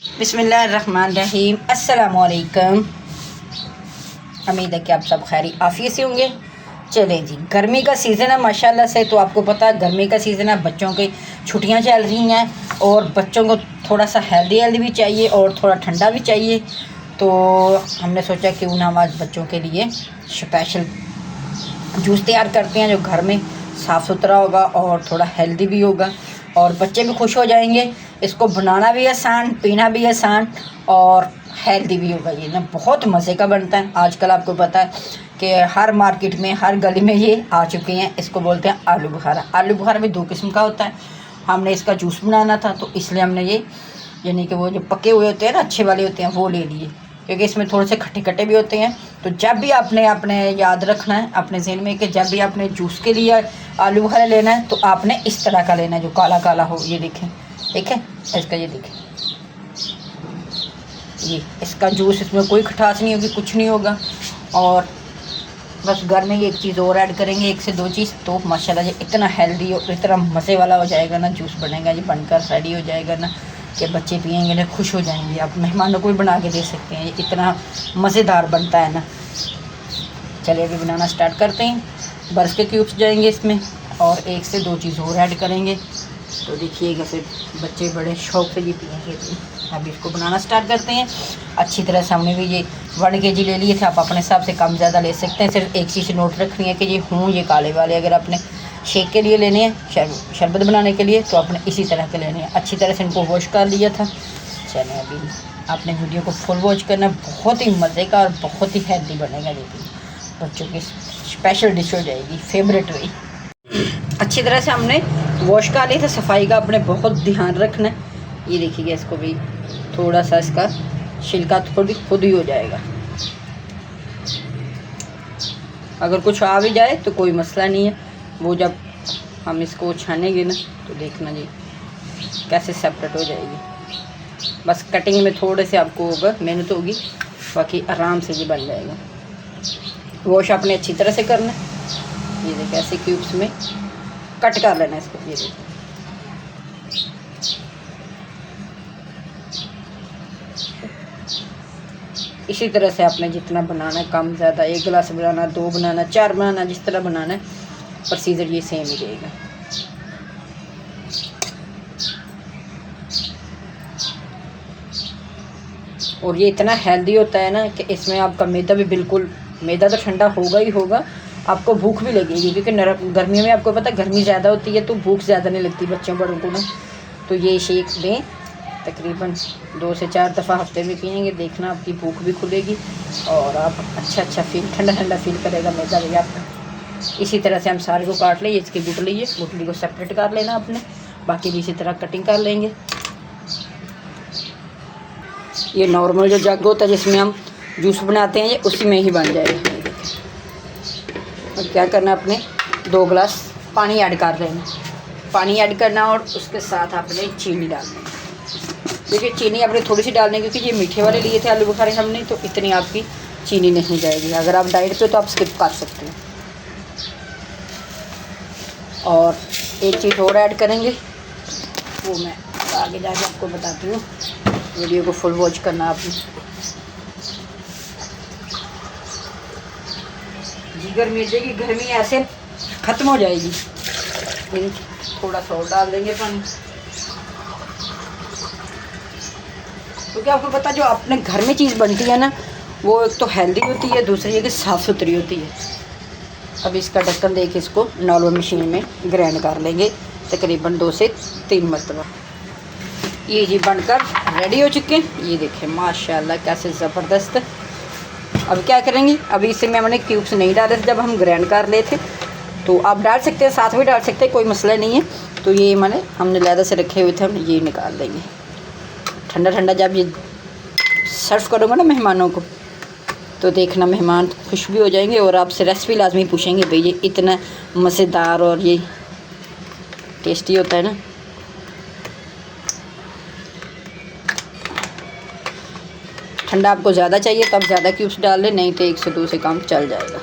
बिस्मिल्लाहिर्रहमानिर्रहीम। अस्सलामुअलैकुम। उम्मीद है कि आप सब खैरी आफियत से होंगे। चलें जी, गर्मी का सीज़न है माशाल्लाह से। तो आपको पता है गर्मी का सीज़न है, बच्चों की छुट्टियां चल रही हैं और बच्चों को थोड़ा सा हेल्दी भी चाहिए और थोड़ा ठंडा भी चाहिए। तो हमने सोचा कि उन्हें हम आज बच्चों के लिए स्पेशल जूस तैयार करते हैं जो घर में साफ़ सुथरा होगा और थोड़ा हेल्दी भी होगा और बच्चे भी खुश हो जाएंगे। इसको बनाना भी आसान, पीना भी आसान और हेल्दी भी होगा। ये ना बहुत मज़े का बनता है। आजकल आपको पता है कि हर मार्केट में, हर गली में ये आ चुके हैं। इसको बोलते हैं आलू बुखारा। आलू बुखारा भी दो किस्म का होता है। हमने इसका जूस बनाना था तो इसलिए हमने ये यानी कि वो जो पके हुए होते हैं ना, अच्छे वाले होते हैं, वो ले लिए, क्योंकि इसमें थोड़े से खट्टे खट्टे भी होते हैं। तो जब भी आपने अपने याद रखना है अपने ज़हन में कि जब भी आपने जूस के लिए आलू बुखारा लेना है तो आपने इस तरह का लेना है जो काला काला हो। ये देखें, देखें इसका, ये देखें, ये इसका जूस, इसमें कोई खटास नहीं होगी, कुछ नहीं होगा। और बस घर में ये एक चीज़ और ऐड करेंगे, एक से दो चीज़, तो माशाल्लाह ये इतना हेल्दी और इतना मज़े वाला हो जाएगा ना, जूस बनेगा जी, बनकर रेडी हो जाएगा ना कि बच्चे पियेंगे ना खुश हो जाएंगे। आप मेहमानों को भी बना के दे सकते हैं, ये इतना मज़ेदार बनता है ना। चलिए अभी बनाना स्टार्ट करते हैं। बर्फ़ के क्यूब्स जाएंगे इसमें और एक से दो चीज़ और ऐड करेंगे। तो देखिएगा फिर बच्चे बड़े शौक़ से ये पियेंगे। अभी इसको बनाना स्टार्ट करते हैं अच्छी तरह से। हमने भी ये 1 kg ले लिए थे, आप अपने हिसाब से कम ज़्यादा ले सकते हैं। सिर्फ एक चीज़ नोट रखनी है कि ये ये काले वाले अगर आपने शेक के लिए लेने हैं, शरबत बनाने के लिए, तो आपने इसी तरह के लेने हैं। अच्छी तरह से इनको वॉश कर लिया था। चलें अभी आपने वीडियो को फुल वॉच करना, बहुत ही मज़े का और बहुत ही हेल्दी बनेगा। देखिए बच्चों की स्पेशल डिश हो जाएगी, फेवरेट रही। अच्छी तरह से हमने वॉश कर लिया था। सफाई का अपने बहुत ध्यान रखना है। ये देखिएगा, इसको भी थोड़ा सा इसका छिलका थोड़ी खुद ही हो जाएगा। अगर कुछ आ भी जाए तो कोई मसला नहीं है, वो जब हम इसको छानेंगे ना तो देखना जी कैसे सेपरेट हो जाएगी। बस कटिंग में थोड़े से आपको होगा, मेहनत होगी, बाकी आराम से ये बन जाएगा। वॉश आपने अच्छी तरह से करना है। ये देखिए ऐसे क्यूब्स में कट कर लेना है इसको। ये देखिए इसी तरह से आपने जितना बनाना है, कम ज़्यादा, 1 गिलास बनाना, 2 बनाना, 4 बनाना, जिस तरह बनाना है प्रोसीजर ये सेम ही रहेगा। और ये इतना हेल्दी होता है ना कि इसमें आपका मैदा भी बिल्कुल, मैदा तो ठंडा होगा ही होगा, आपको भूख भी लगेगी, क्योंकि गर्मियों में आपको पता है गर्मी ज़्यादा होती है तो भूख ज़्यादा नहीं लगती बच्चों बड़ों को ना। तो ये शेक दें तकरीबन 2 से 4 दफ़ा हफ्ते में पियेंगे, देखना आपकी भूख भी खुलेगी और आप अच्छा फील, ठंडा ठंडा फील करेगा मैदा भी आपका। इसी तरह से हम सारे को काट लेंगे। इसकी गुठली को सेपरेट कर लेना आपने, बाकी भी इसी तरह कटिंग कर लेंगे। ये नॉर्मल जो जग होता है जिसमें हम जूस बनाते हैं, ये उसी में ही बन जाएगा। और क्या करना, आपने 2 गिलास पानी ऐड कर लेना। पानी ऐड करना और उसके साथ आपने चीनी डालनी। देखिए चीनी आपने थोड़ी सी डालनी, क्योंकि ये मीठे वाले लिए थे आलू बुखारे हमने, तो इतनी आपकी चीनी नहीं जाएगी। अगर आप डाइट पे तो आप स्किप कर सकते हैं। और एक चीज़ और ऐड करेंगे, वो मैं आगे जाके आपको बताती हूँ। वीडियो को फुल वॉच करना आपने। जिगर मिर्ची की गर्मी ऐसे ख़त्म हो जाएगी। थोड़ा सा और डाल देंगे पानी, क्योंकि आपको पता जो अपने घर में चीज़ बनती है ना, वो एक तो हेल्दी होती है, दूसरी है कि साफ़ सुथरी होती है। अब इसका ढक्कन दे के इसको नॉर्मल मशीन में ग्राइंड कर लेंगे तकरीबन 2 से 3 मरतबा। ये जी बनकर रेडी हो चुके हैं। ये देखें माशाल्लाह कैसे ज़बरदस्त। अब क्या करेंगे, अभी इसमें हमने क्यूब्स नहीं डाले थे जब हम ग्राइंड कर ले थे, तो आप डाल सकते हैं, साथ में डाल सकते हैं, कोई मसला नहीं है। तो ये हमने लहदा से रखे हुए थे, हम ये निकाल देंगे। ठंडा ठंडा जब ये सर्व करूँगा ना मेहमानों को, तो देखना मेहमान खुश भी हो जाएंगे और आपसे रेसिपी लाजमी पूछेंगे, भाई ये इतना मज़ेदार और ये टेस्टी होता है ना। ठंडा आपको ज़्यादा चाहिए तो आप ज़्यादा क्यूब्स डाल लें, नहीं तो 1 से 2 से काम चल जाएगा।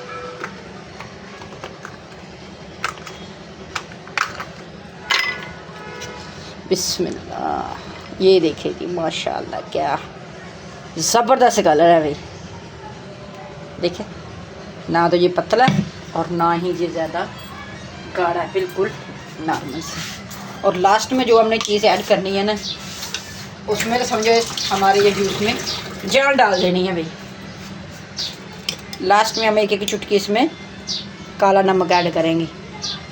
बिस्मिल्लाह। ये देखिए जी माशाल्लाह क्या ज़बरदस्त कलर है भाई। देखिए ना तो ये पतला है और ना ही ये ज़्यादा गाढ़ा है, बिल्कुल नॉर्मल से। और लास्ट में जो हमने चीज़ ऐड करनी है ना, उसमें तो समझो हमारे ये जूस में जान डाल देनी है भाई। लास्ट में हम एक चुटकी इसमें काला नमक ऐड करेंगे।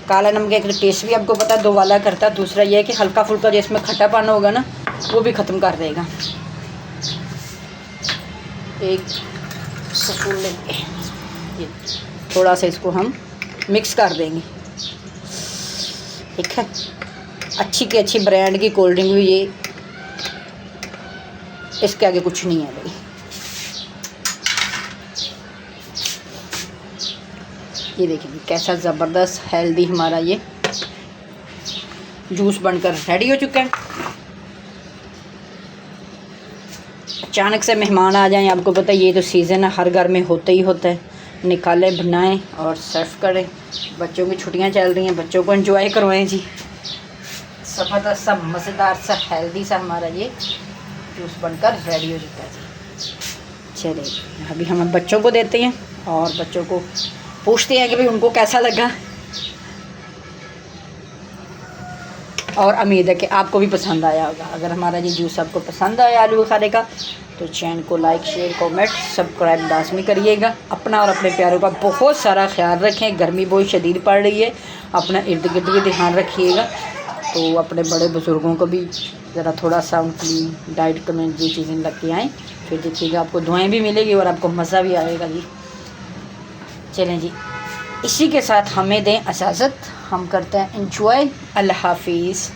काला नमक एक टेस्ट भी आपको पता दो वाला करता है, दूसरा ये है कि हल्का फुल्का जो इसमें खट्टापन होगा ना वो भी ख़त्म कर देगा। एक स्पून लेंगे, ये थोड़ा सा इसको हम मिक्स कर देंगे। ठीक है, अच्छी की अच्छी ब्रांड की कोल्ड ड्रिंक भी ये इसके आगे कुछ नहीं है भाई। ये देखिए कैसा ज़बरदस्त हेल्दी हमारा ये जूस बनकर रेडी हो चुका है। अचानक से मेहमान आ जाएं, आपको पता है ये तो सीज़न है, हर घर में होता ही होता है। निकालें, बनाएं और सर्व करें। बच्चों की छुट्टियां चल रही हैं, बच्चों को एंजॉय करवाएं जी। ज़बरदस्त सा मज़ेदार सा हेल्दी सा हमारा ये जूस बनकर रेडी हो चुका है जी। चलिए अभी हम बच्चों को देते हैं और बच्चों को पूछते हैं कि भाई उनको कैसा लगा, और उम्मीद है कि आपको भी पसंद आया होगा। अगर हमारा ये जूस आपको पसंद आया आलू बुखारे का तो चैनल को लाइक, शेयर, कमेंट, सब्सक्राइब लाजमी करिएगा। अपना और अपने प्यारों का बहुत सारा ख्याल रखें। गर्मी बहुत शदीद पड़ रही है, अपना इर्द गिर्द भी ध्यान रखिएगा। तो अपने बड़े बुज़ुर्गों को भी ज़रा थोड़ा सा उनकी डाइट में ये चीज़ें लग के आएँ, फिर देखिएगा आपको दुआएँ भी मिलेगी और आपको मज़ा भी आएगा जी। चलें जी, इसी के साथ हमें दें इजाज़त, हम करते हैं एंजॉय। अल्लाह हाफिज़।